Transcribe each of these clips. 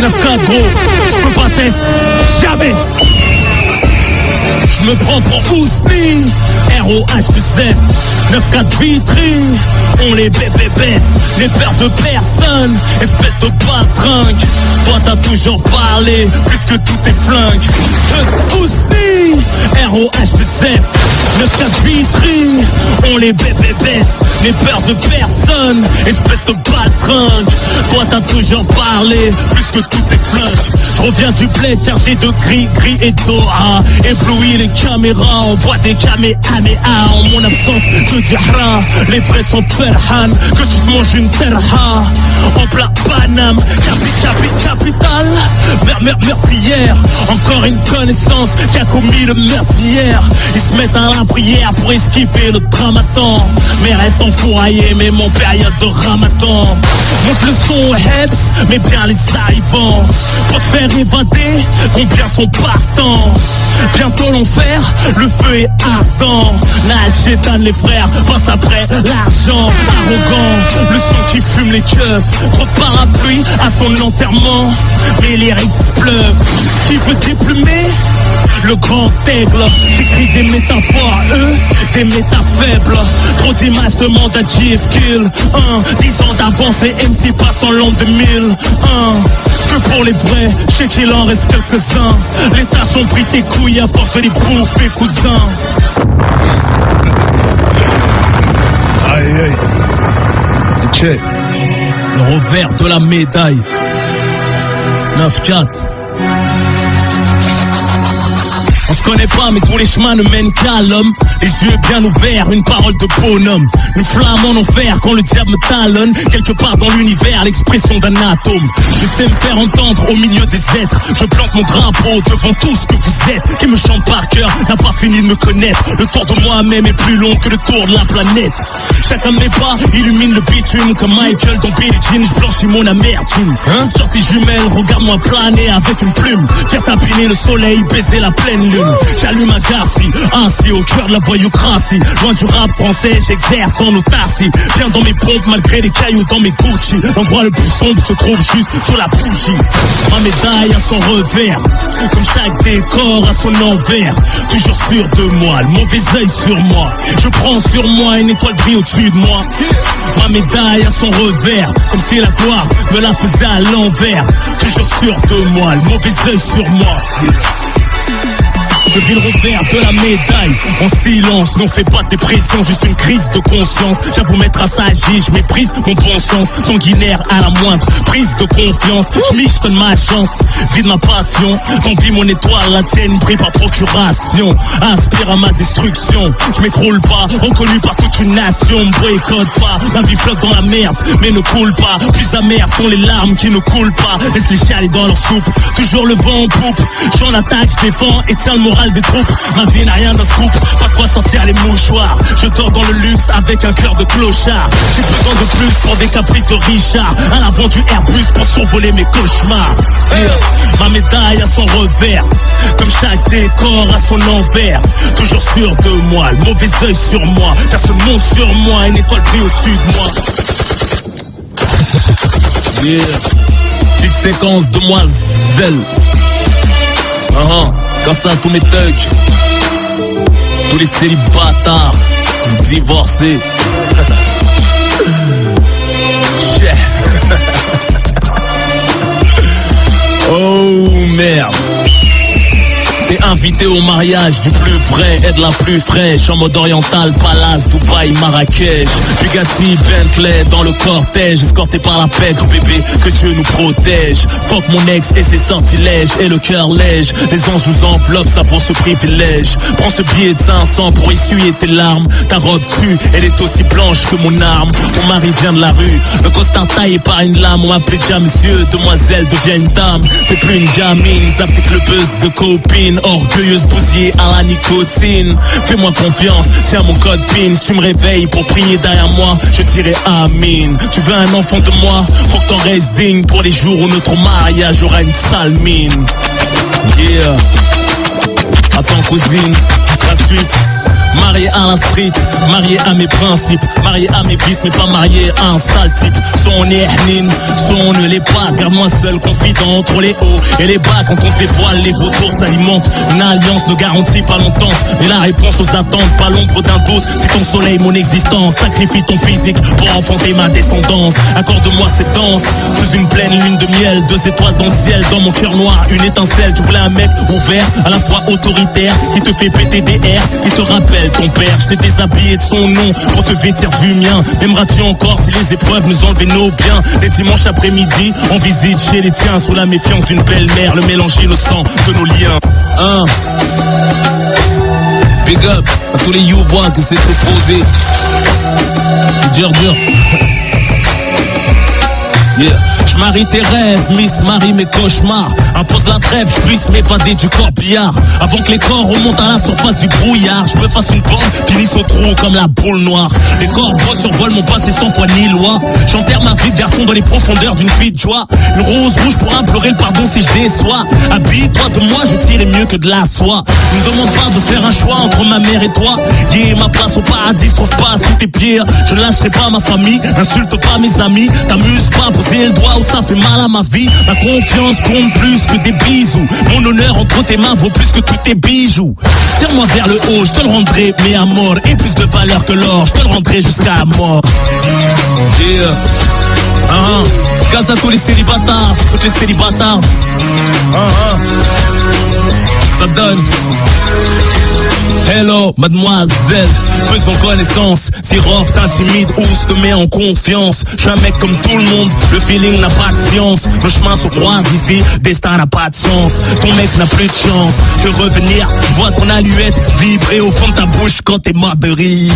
9-4 gros, je peux pas tester, jamais. Je me prends pour Ousni, ROH2F, 9-4 vitrine, on les bébés baisse, les pères de personne, espèce de baltringue. Toi t'as toujours parlé, plus que tous tes flingues. Ousni, ROH2F, 9-4 vitrine, on les bébés baisse, les pères de personne, espèce de baltringue. Toi t'as toujours parlé, plus que tous tes flingues. Je reviens du bled chargé de gris et d'ora, ébloui les caméras, on voit des kamehameha en mon absence de Dihra. Les vrais sont Ferhan, que tu te manges une terha en plein Paname, capitale, meurtrière. Encore une connaissance qui a commis le meurtre hier. Ils se mettent à la prière pour esquiver le dramaton, mais restent enfouraillés, même en période de ramadan. Monte le son aux heads, mais bien les arrivants. Pour te faire évader, combien sont partants. Bientôt l'enfer, le feu est ardent. Nage, Chétan, les frères, passe après l'argent. Arrogant, le sang qui fume les keufs. Trop de parapluie à ton enterrement, mes lyrics pleuvent. Qui veut déplumer le grand aigle? J'écris des métaphores, eux, des méta faibles. Trop d'images demandent à JF Kill. 10 ans d'avance, les MC passent en l'an 2000. Que pour les vrais, je sais qu'il en reste quelques-uns. L'État sont pris tes couilles à force de les bouffer, cousin. Aïe aïe. Ok. Le revers de la médaille. 9-4. On se connaît pas mais tous les chemins ne mènent qu'à l'homme. Les yeux bien ouverts, une parole de bonhomme. Une flamme en enfer quand le diable me talonne. Quelque part dans l'univers, l'expression d'un atome. Je sais me faire entendre au milieu des êtres. Je plante mon drapeau devant tout ce que vous êtes. Qui me chante par cœur n'a pas fini de me connaître. Le tour de moi-même est plus long que le tour de la planète. Chacun de mes pas illumine le bitume. Comme Michael dans Billie Jean, je blanchis mon amertume. Sur tes jumelles, regarde-moi planer avec une plume. Faire tapiner le soleil, baiser la pleine lune. J'allume un Garci, ainsi au cœur de la voyoucratie. Loin du rap français, j'exerce en autarcie. Bien dans mes pompes, malgré les cailloux dans mes Gucci. L'endroit le plus sombre se trouve juste sous la bougie. Ma médaille a son revers, comme chaque décor a son envers. Toujours sûr de moi, le mauvais œil sur moi. Je prends sur moi une étoile brille au-dessus de moi. Ma médaille a son revers, comme si la gloire me la faisait à l'envers. Toujours sûr de moi, le mauvais œil sur moi. Je vis le revers de la médaille en silence. Non, fais pas de dépression, juste une crise de conscience. J'avoue m'être assagi, je méprise mon bon sens. Sanguinaire à la moindre prise de confiance. Je donne ma chance, vide ma passion. D'envie mon étoile, la tienne brille par procuration. Inspire à ma destruction, je m'écroule pas. Reconnu par toute une nation, me boycotte pas. La vie flotte dans la merde, mais ne coule pas. Plus amères sont les larmes qui ne coulent pas. Laisse les chialer dans leur soupe, toujours le vent en poupe. J'en attaque, je défends et tiens le moral des troupes. Ma vie n'a rien d'un scoop, pas de quoi sortir les mouchoirs. Je dors dans le luxe avec un cœur de clochard. J'ai besoin de plus pour des caprices de Richard. À l'avant du Airbus pour survoler mes cauchemars. Ma médaille a son revers, comme chaque décor a son envers. Toujours sûr de moi, le mauvais œil sur moi. Personne monte sur moi, une étoile brille au-dessus de moi. Petite séquence demoiselle. Grâce à tous mes thugs, tous les célibataires, divorcés. Oh merde. T'es invité au mariage du plus vrai et de la plus fraîche. En mode oriental, Palace, Dubaï, Marrakech. Bugatti, Bentley dans le cortège. Escorté par la pègre, bébé, que Dieu nous protège. Fuck mon ex et ses sortilèges. Et le cœur lège, les anges nous enveloppent, ça pour ce privilège. Prends ce billet de 500 pour essuyer tes larmes. Ta robe tue, elle est aussi blanche que mon arme. Mon mari vient de la rue, le costard taillé par une lame. On m'appelait déjà monsieur, demoiselle devient une dame. T'es plus une gamine, ça pique le buzz de copine. Orgueilleuse bousillée à la nicotine. Fais-moi confiance, tiens mon code PIN. Si tu me réveilles pour prier derrière moi, je dirai Amin. Tu veux un enfant de moi, faut que t'en restes digne. Pour les jours où notre mariage aura une sale mine. Yeah. Attends cousine, la suite. Marié à la street, marié à mes principes, marié à mes vices, mais pas marié à un sale type. Soit on est hnine, soit on ne l'est pas. Garde-moi seul, confident entre les hauts et les bas. Quand on se dévoile, les vautours s'alimentent. Une alliance ne garantit pas longtemps, mais la réponse aux attentes, pas l'ombre d'un doute. Si ton soleil, mon existence, sacrifie ton physique pour enfanter ma descendance. Accorde-moi cette danse, sous une pleine lune de miel, 2 étoiles dans le ciel, dans mon cœur noir, une étincelle. Tu voulais un mec ouvert, à la fois autoritaire, qui te fait péter des airs, qui te rappelle ton père. Je t'ai déshabillé de son nom pour te vêtir du mien. M'aimeras-tu encore si les épreuves nous enlevaient nos biens? Les dimanches après-midi, on visite chez les tiens, sous la méfiance d'une belle-mère, le mélange innocent de nos liens. Big up à tous les you-bois qui essaient de s'opposer. C'est dur. Yeah. Je marie tes rêves, Miss Marie mes cauchemars. Impose la trêve, je puisse m'évader du corbillard. Avant que les corps remontent à la surface du brouillard, je me fasse une pompe, finisse au trou comme la boule noire. Les corbeaux survolent mon passé 100 fois lillois. J'enterre ma vie de garçon dans les profondeurs d'une fille de joie. Une rose rouge pour implorer le pardon si je déçois. Habille-toi de moi, je tirais mieux que de la soie. Ne me demande pas de faire un choix entre ma mère et toi. Yeah, ma place au paradis se trouve pas sous tes pieds. Je ne lâcherai pas ma famille, n'insulte pas mes amis. T'amuse pas, poser le doigt où ça fait mal à ma vie. Ma confiance compte plus que des bisous. Mon honneur entre tes mains vaut plus que tous tes bijoux. Tire-moi vers le haut, je te le rendrai, mais à mort. Et plus de valeur que l'or, je te le rendrai jusqu'à la mort. Yeah. Casse à tous les célibataires, toutes les célibataires. Ça donne. Hello, mademoiselle, faisons connaissance. Si Rof t'intimide ou se te met en confiance, je suis un mec comme tout le monde, le feeling n'a pas de science. Nos chemins se croisent ici, destin n'a pas de sens. Ton mec n'a plus de chance de revenir. Je vois ton aluette vibrer au fond de ta bouche quand t'es mort de rire.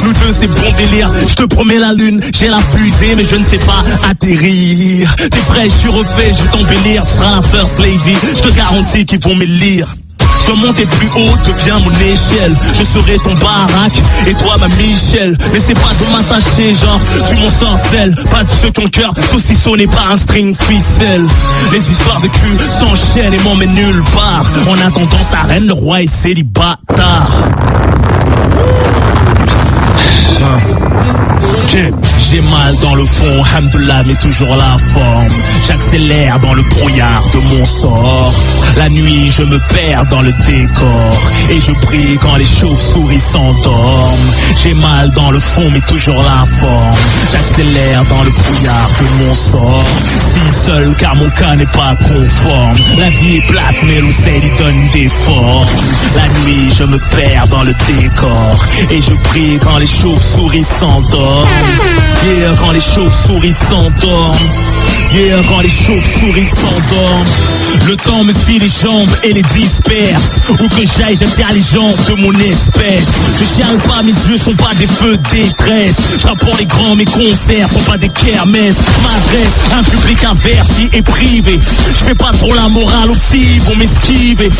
Nous deux c'est bon délire, je te promets la lune, j'ai la fusée mais je ne sais pas atterrir. T'es frais, je suis refait, je vais t'embellir, tu seras la first lady, je te garantis qu'ils vont m'élire. Je dois monter plus haut, deviens mon échelle. Je serai ton baraque et toi ma Michel. N'essaie pas de m'attacher, genre tu m'en sorcelles. Pas de ceux qui ont cœur saucissonné par un string ficelle. Les histoires de cul s'enchaînent et m'emmènent nulle part. En attendant sa reine, le roi est célibataire. J'ai mal dans le fond, hamdoulah, mais toujours la forme. J'accélère dans le brouillard de mon sort. La nuit, je me perds dans le décor. Et je prie quand les chauves-souris s'endorment. J'ai mal dans le fond, mais toujours la forme. J'accélère dans le brouillard de mon sort. Si seul, car mon cas n'est pas conforme. La vie est plate, mais l'océan y donne des formes. La nuit, je me perds dans le décor. Et je prie quand les chauves-souris s'endorment. Yeah, quand les chauves-souris s'endorment. Yeah, quand les chauves-souris s'endorment. Le temps me scie les jambes et les disperse. Où que j'aille, j'attire les jambes de mon espèce. Je chiale pas, mes yeux sont pas des feux de détresse. J'apprends les grands, mes concerts sont pas des kermesses. Je m'adresse à un public averti et privé. Je fais pas trop la morale aux petits, vont m'esquiver.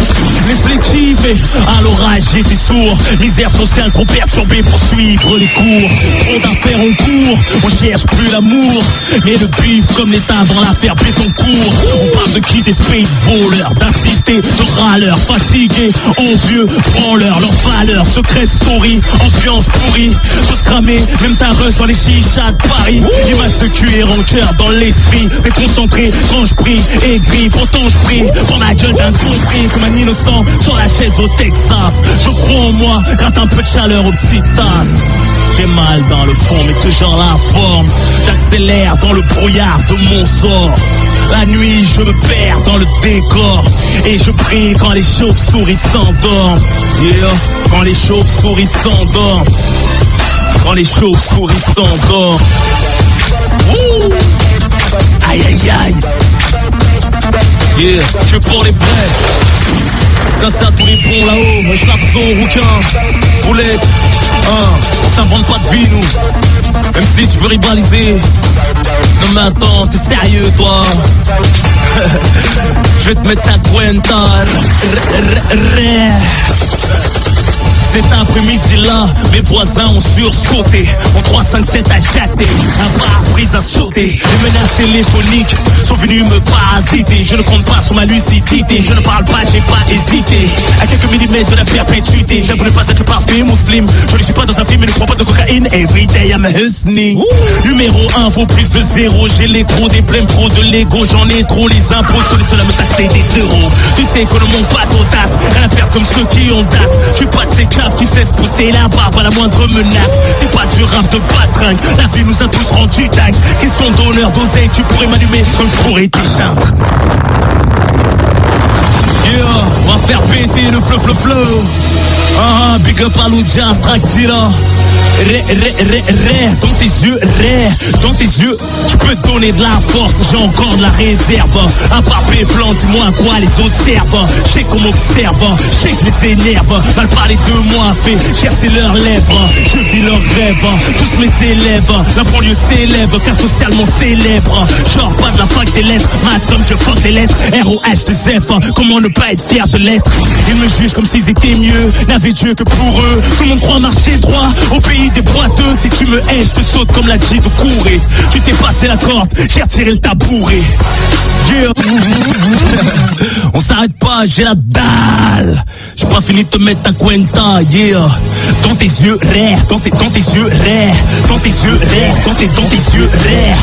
Laisse-les kiffer. À l'orage, j'étais sourd. Misère sociale trop perturbée pour suivre les cours. Trop d'affaires en cours, on cherche plus l'amour. Mais le bif comme l'état dans l'affaire Bétoncourt. On parle de quitter ce pays de voleurs, d'assister, de râleurs, fatigués, envieux, branleurs, leur valeur, secret story, ambiance pourrie. Faut se cramer, même ta ruse dans les chichas de Paris. Image de cul et rancœur dans l'esprit. Déconcentré quand je prie, aigri, pourtant je prie. Pour ma gueule d'incompris, comme un innocent sur la chaise au Texas. Je crois en moi, gratte un peu de chaleur aux petites tasses. J'ai mal dans le fond, mais toujours la forme. J'accélère dans le brouillard de mon sort. La nuit, je me perds dans le décor. Et je prie quand les chauves-souris s'endorment. Yeah, quand les chauves-souris s'endorment. Quand les chauves-souris s'endorment. Ouh. Aïe aïe aïe. Yeah, que pour les vrais. Casse à tous les ponts là-haut, on schlappe au rouquin. Roulette, on s'invente pas de vie nous. Même si tu veux rivaliser. Non mais attends, t'es sérieux toi? Je vais te mettre ta cuenta. Cet après-midi-là, mes voisins ont sursauté. En 357 à jatter, un pare-brise à sauter. Les menaces téléphoniques sont venues me parasiter. Je ne compte pas sur ma lucidité. Je ne parle pas, j'ai pas hésité. À quelques millimètres de la perpétuité, j'avoue ne pas être le parfait musulman. Je ne suis pas dans un film et ne prends pas de cocaïne. Every day I'm hustling. Numéro 1 vaut plus de 0. J'ai l'écro des pleins pros de l'ego. J'en ai trop, les impôts sur les seuls à me taxer des euros. Tu sais que le monde pas d'audace, rien à perdre comme ceux qui ont d'as. Je suis pas de ces caves qui se laissent pousser la barbe à la moindre menace. C'est pas du rap de patringue, la vie nous a tous rendu dingue. Question d'honneur, d'oseille, tu pourrais m'allumer comme je pourrais t'éteindre. Yeah, on va faire péter le flow. Big up à l'audience, Dracula. Dans tes yeux, je peux te donner de la force, j'ai encore de la réserve. À part Péflan, dis-moi à quoi les autres servent. Je sais qu'on m'observe, je sais que je les énerve. Mal parler de moi fait chercher leurs lèvres. Je vis leurs rêves, tous mes élèves. La banlieue s'élève, car socialement célèbre. Genre pas de la fac des lettres, maths comme je fuck des lettres. ROH2F, comment ne pas être fier de l'être. Ils me jugent comme s'ils étaient mieux, n'avaient Dieu que pour eux. Tout le monde croit marcher droit au pays des boiteux. Si tu me hais, je te saute comme la G de Kouré. Tu t'es passé la corde, j'ai retiré le tabouret. Yeah. On s'arrête pas, j'ai la dalle. J'ai pas fini de te mettre ta cuenta, yeah. Dans tes yeux, rare, dans tes yeux, rare. Dans tes yeux, rare, dans tes yeux, rare.